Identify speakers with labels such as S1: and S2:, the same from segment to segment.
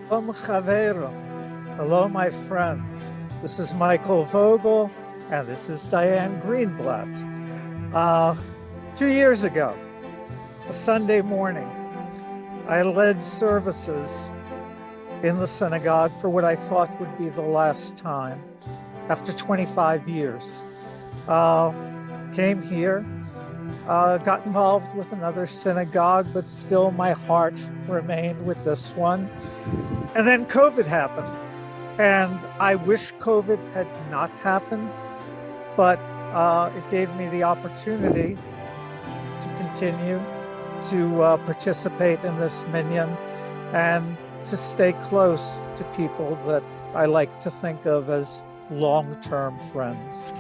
S1: Shalom Chaverim. Hello, my friends. This is Michael Vogel, and this is Diane Greenblatt. 2 years ago, a Sunday morning, I led services in the synagogue for what I thought would be the last time after 25 years. Came here, got involved with another synagogue, but still my heart remained with this one. And then COVID happened. And I wish COVID had not happened, but it gave me the opportunity to continue to participate in this minyan and to stay close to people that I like to think of as long-term friends.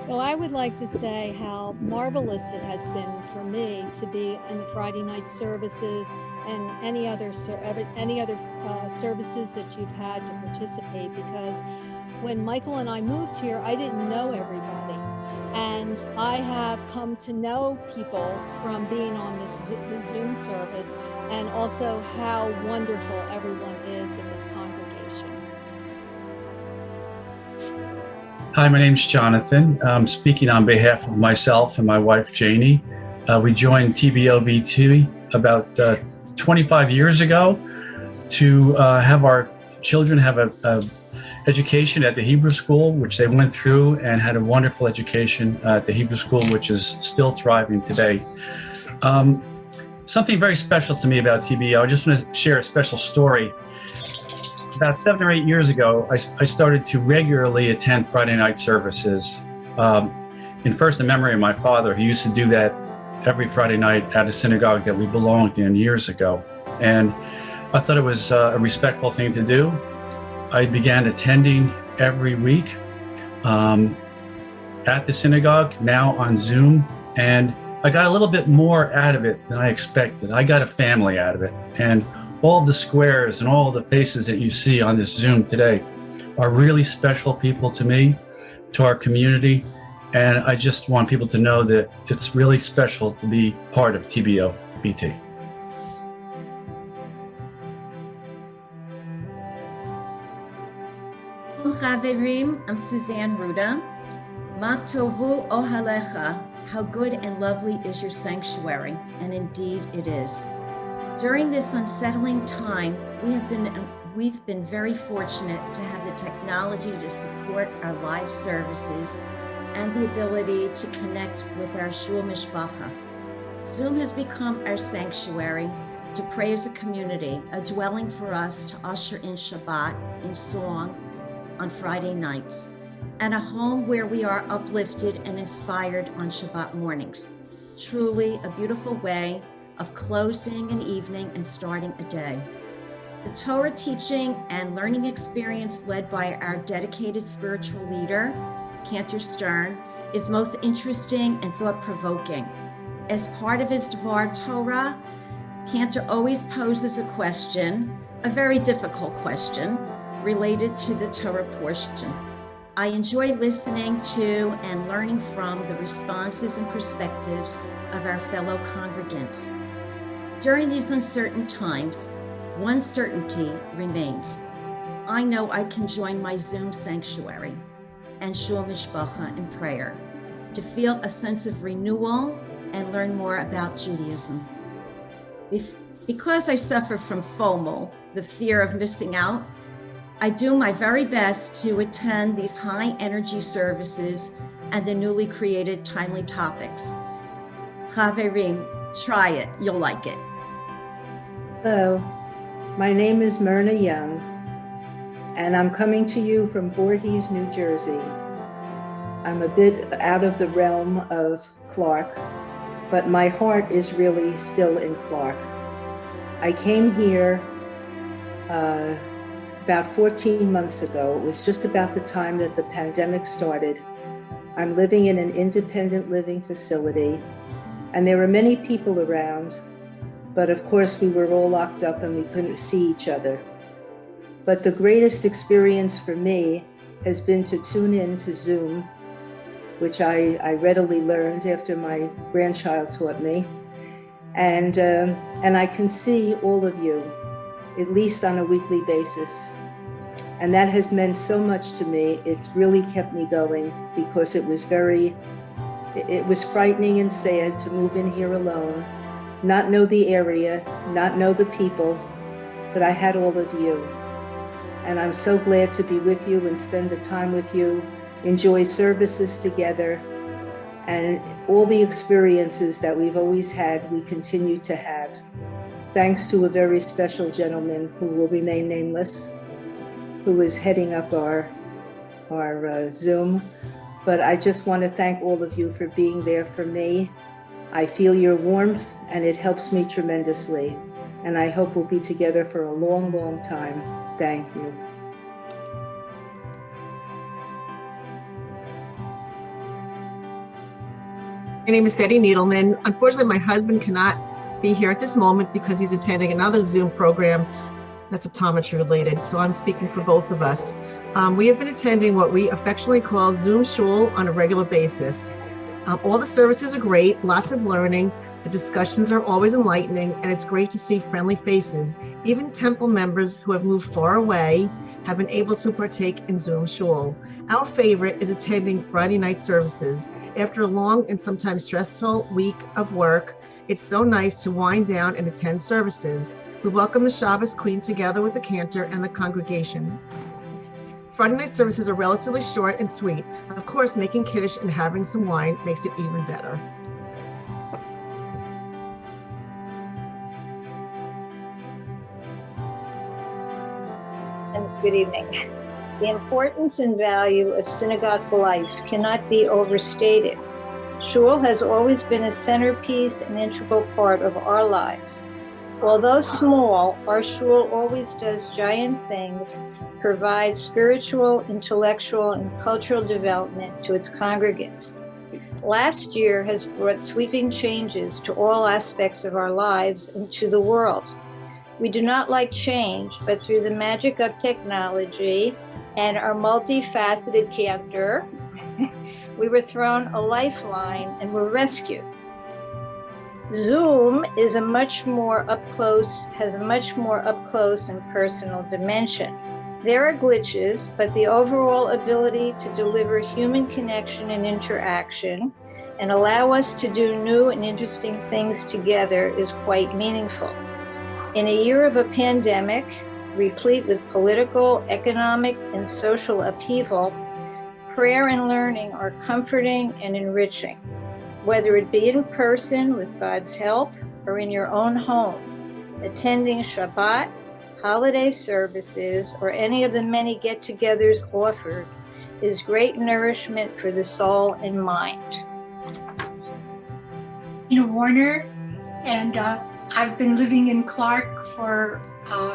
S2: So I would like to say how marvelous it has been for me to be in the Friday night services and any other services that you've had to participate, because when Michael and I moved here, I didn't know everybody. And I have come to know people from being on the Zoom service, and also how wonderful everyone is in this congregation.
S3: Hi, my name's Jonathan. I'm speaking on behalf of myself and my wife, Janie. We joined TBOBT about 25 years ago to have our children have a education at the Hebrew school, which they went through and had a wonderful education at the Hebrew school, which is still thriving today. Something very special to me about TBO, I just want to share a special story. About 7 or 8 years ago, I started to regularly attend Friday night services. In memory of my father, he used to do that every Friday night at a synagogue that we belonged in years ago. And I thought it was a respectful thing to do. I began attending every week at the synagogue, now on Zoom, and I got a little bit more out of it than I expected. I got a family out of it. And all the squares and all the faces that you see on this Zoom today are really special people to me, to our community. And I just want people to know that it's really special to be part of TBOBT.
S4: Chaverim, I'm Suzanne Ruda. Ma tovu ohalecha, how good and lovely is your sanctuary, and indeed it is. During this unsettling time, we've been very fortunate to have the technology to support our live services and the ability to connect with our shul mishpacha. Zoom has become our sanctuary to pray as a community, a dwelling for us to usher in Shabbat in song on Friday nights, and a home where we are uplifted and inspired on Shabbat mornings. Truly a beautiful way of closing an evening and starting a day. The Torah teaching and learning experience led by our dedicated spiritual leader, Cantor Stern, is most interesting and thought-provoking. As part of his Dvar Torah, Cantor always poses a question, a very difficult question, related to the Torah portion. I enjoy listening to and learning from the responses and perspectives of our fellow congregants. During these uncertain times, one certainty remains. I know I can join my Zoom sanctuary and shul mishpacha in prayer to feel a sense of renewal and learn more about Judaism. Because I suffer from FOMO, the fear of missing out, I do my very best to attend these high energy services and the newly created timely topics. Chaverim, try it, you'll like it.
S5: Hello, my name is Myrna Young, and I'm coming to you from Voorhees, New Jersey. I'm a bit out of the realm of Clark, but my heart is really still in Clark. I came here about 14 months ago. It was just about the time that the pandemic started. I'm living in an independent living facility, and there were many people around, but of course we were all locked up and we couldn't see each other. But the greatest experience for me has been to tune in to Zoom, which I readily learned after my grandchild taught me. And I can see all of you. at least on a weekly basis. And that has meant so much to me. It's really kept me going because it was frightening and sad to move in here alone, not know the area, not know the people, but I had all of you. And I'm so glad to be with you and spend the time with you, enjoy services together, and all the experiences that we've always had, we continue to have. Thanks to a very special gentleman who will remain nameless, who is heading up our Zoom. But I just want to thank all of you for being there for me. I feel your warmth and it helps me tremendously. And I hope we'll be together for a long, long time. Thank you.
S6: My name is Betty Needleman. Unfortunately, my husband cannot be here at this moment because he's attending another Zoom program that's optometry related. So I'm speaking for both of us. We have been attending what we affectionately call Zoom Shul on a regular basis. All the services are great, lots of learning. The discussions are always enlightening, and it's great to see friendly faces. Even temple members who have moved far away have been able to partake in Zoom Shul. Our favorite is attending Friday night services. After a long and sometimes stressful week of work, it's so nice to wind down and attend services. We welcome the Shabbos Queen together with the cantor and the congregation. Friday night services are relatively short and sweet. Of course, making Kiddush and having some wine makes it even better.
S7: And good evening. The importance and value of synagogue life cannot be overstated. Shul has always been a centerpiece and integral part of our lives. Although small, our shul always does giant things, provides spiritual, intellectual, and cultural development to its congregants. Last year has brought sweeping changes to all aspects of our lives and to the world. We do not like change, but through the magic of technology and our multifaceted cantor, we were thrown a lifeline and were rescued. Zoom has a much more up close and personal dimension. There are glitches, but the overall ability to deliver human connection and interaction and allow us to do new and interesting things together is quite meaningful. In a year of a pandemic, replete with political, economic, and social upheaval, prayer and learning are comforting and enriching. Whether it be in person with God's help or in your own home, attending Shabbat, holiday services, or any of the many get-togethers offered is great nourishment for the soul and mind.
S8: Warner, and I've been living in Clark for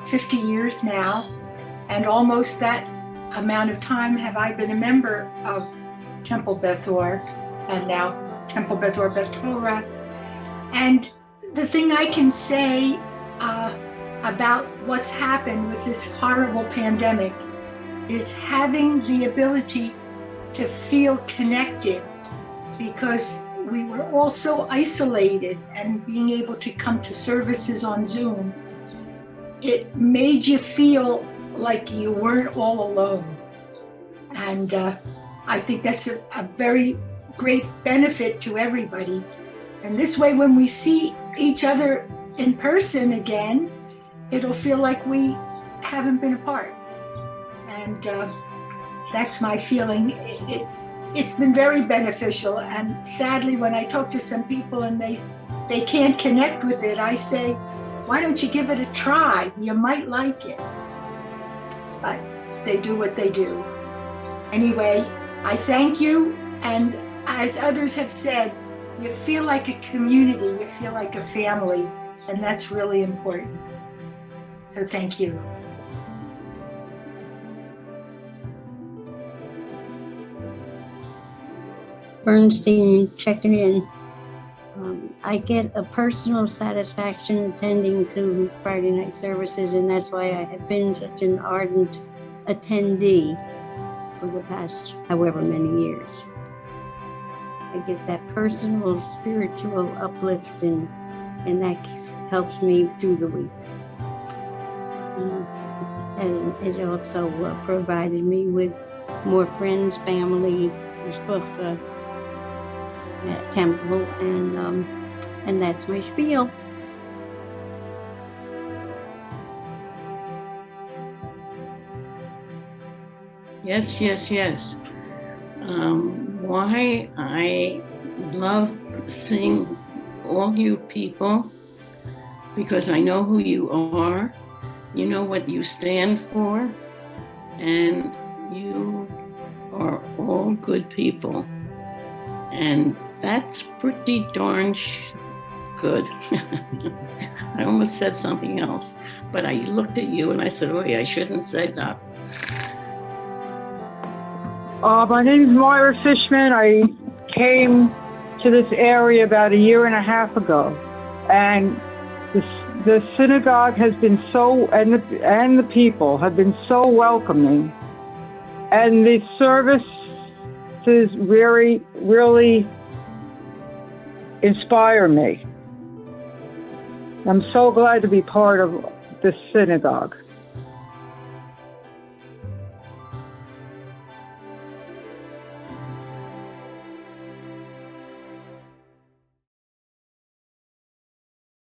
S8: 50 years now, and almost that amount of time have I been a member of Temple Beth Torah, and now Temple Beth Torah, Beth Torah. And the thing I can say about what's happened with this horrible pandemic is having the ability to feel connected, because we were all so isolated, and being able to come to services on Zoom, it made you feel like you weren't all alone. And I think that's a very great benefit to everybody. And this way, when we see each other in person again, it'll feel like we haven't been apart. And that's my feeling. It's been very beneficial. And sadly, when I talk to some people and they can't connect with it, I say, why don't you give it a try? You might like it. But they do what they do. Anyway, I thank you. And as others have said, you feel like a community, you feel like a family, and that's really important. So thank you.
S9: Bernstein checking in. I get a personal satisfaction attending to Friday night services, and that's why I have been such an ardent attendee for the past however many years. I get that personal spiritual uplift, and that helps me through the week. And it also provided me with more friends, family, Mishpacha, temple, and that's my spiel.
S10: Yes, yes, yes. Why I love seeing all you people, because I know who you are, you know what you stand for, and you are all good people. And that's pretty darn good. I almost said something else, but I looked at you and I said, oh yeah, I shouldn't say that.
S11: My name is Moira Fishman. I came to this area about 1.5 years ago, and the synagogue has been so, and the people have been so welcoming, and the services really inspire me. I'm so glad to be part of the synagogue.